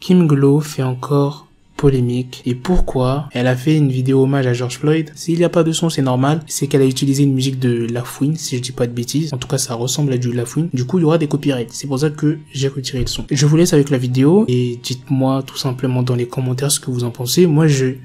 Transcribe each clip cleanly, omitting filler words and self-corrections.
Kim Glow fait encore polémique. Et pourquoi? Elle a fait une vidéo hommage à George Floyd. S'il n'y a pas de son, c'est normal. C'est qu'elle a utilisé une musique de La Fouine, si je dis pas de bêtises. En tout cas, ça ressemble à du La Fouine. Du coup, il y aura des copyrights. C'est pour ça que j'ai retiré le son. Je vous laisse avec la vidéo et dites-moi tout simplement dans les commentaires ce que vous en pensez. Moi, je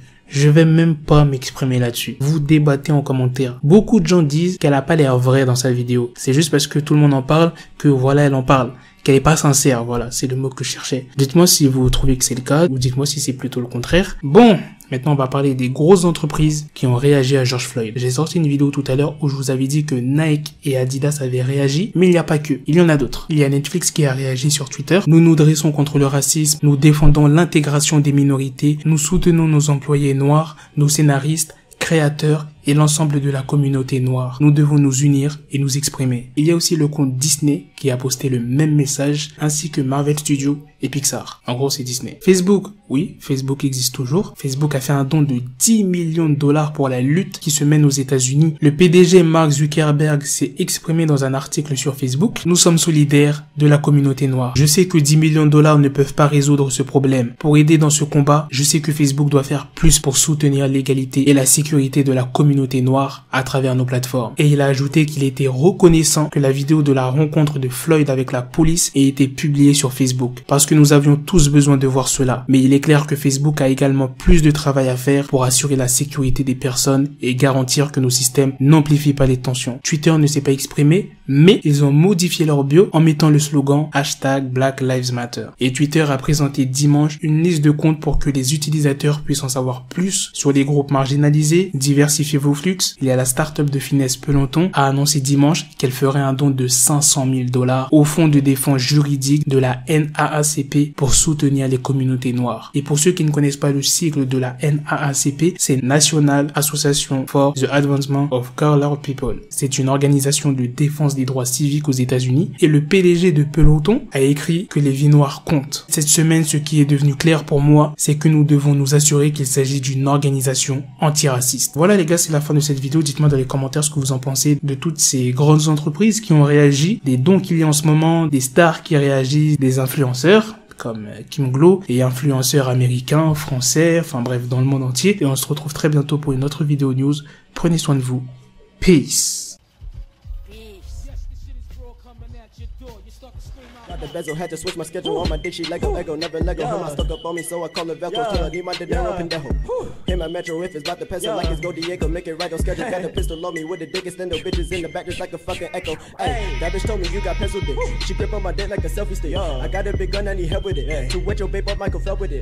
vais même pas m'exprimer là-dessus. Vous débattez en commentaire. Beaucoup de gens disent qu'elle a pas l'air vraie dans sa vidéo. C'est juste parce que tout le monde en parle que voilà, elle en parle. Qu'elle est pas sincère, voilà, c'est le mot que je cherchais. Dites-moi si vous trouvez que c'est le cas, ou dites-moi si c'est plutôt le contraire. Bon, maintenant on va parler des grosses entreprises qui ont réagi à George Floyd. J'ai sorti une vidéo tout à l'heure où je vous avais dit que Nike et Adidas avaient réagi, mais il n'y a pas que, il y en a d'autres. Il y a Netflix qui a réagi sur Twitter. Nous nous dressons contre le racisme, nous défendons l'intégration des minorités, nous soutenons nos employés noirs, nos scénaristes, créateurs et l'ensemble de la communauté noire. Nous devons nous unir et nous exprimer. Il y a aussi le compte Disney qui a posté le même message, ainsi que Marvel Studios et Pixar. En gros, c'est Disney. Facebook, oui, Facebook existe toujours. Facebook a fait un don de 10 millions de dollars pour la lutte qui se mène aux États-Unis. Le PDG Mark Zuckerberg s'est exprimé dans un article sur Facebook. Nous sommes solidaires de la communauté noire. Je sais que 10 millions de dollars ne peuvent pas résoudre ce problème. Pour aider dans ce combat, je sais que Facebook doit faire plus pour soutenir l'égalité et la sécurité de la communauté noire à travers nos plateformes. Et il a ajouté qu'il était reconnaissant que la vidéo de la rencontre de Floyd avec la police ait été publiée sur Facebook, parce que nous avions tous besoin de voir cela. Mais il est clair que Facebook a également plus de travail à faire pour assurer la sécurité des personnes et garantir que nos systèmes n'amplifient pas les tensions. Twitter ne s'est pas exprimé, mais ils ont modifié leur bio en mettant le slogan #Black Lives Matter. Et Twitter a présenté dimanche une liste de comptes pour que les utilisateurs puissent en savoir plus sur les groupes marginalisés, diversifier vos flux. Il y a la start-up de finesse Peloton a annoncé dimanche qu'elle ferait un don de 500 000 $ au fonds de défense juridique de la NAACP pour soutenir les communautés noires. Et pour ceux qui ne connaissent pas le sigle de la NAACP, c'est National Association for the Advancement of Colored People. C'est une organisation de défense des droits civiques aux États-Unis et le PDG de Peloton a écrit que les vies noires comptent. Cette semaine, ce qui est devenu clair pour moi, c'est que nous devons nous assurer qu'il s'agit d'une organisation antiraciste. Voilà les gars, c'est la fin de cette vidéo. Dites-moi dans les commentaires ce que vous en pensez de toutes ces grandes entreprises qui ont réagi, des dons qu'il y a en ce moment, des stars qui réagissent, des influenceurs comme Kim Glow et influenceurs américains, français, enfin bref, dans le monde entier. Et on se retrouve très bientôt pour une autre vidéo news. Prenez soin de vous. Peace. Got the bezel, had to switch my schedule on my dick, she Lego, never Lego. Her mouth stuck up on me, so I call her Velcro. Till I need my dinero, pendejo. Hit my metro if it's about to peso, like it's Go Diego. Make it right on schedule. Got a pistol on me with the dick extendo. Bitches in the back just like a fucking echo. Hey, that bitch told me you got pencil dick. She grip on my dick like a selfie stick. I got a big gun, I need help with it. To wet your babe up, Michael fell with it.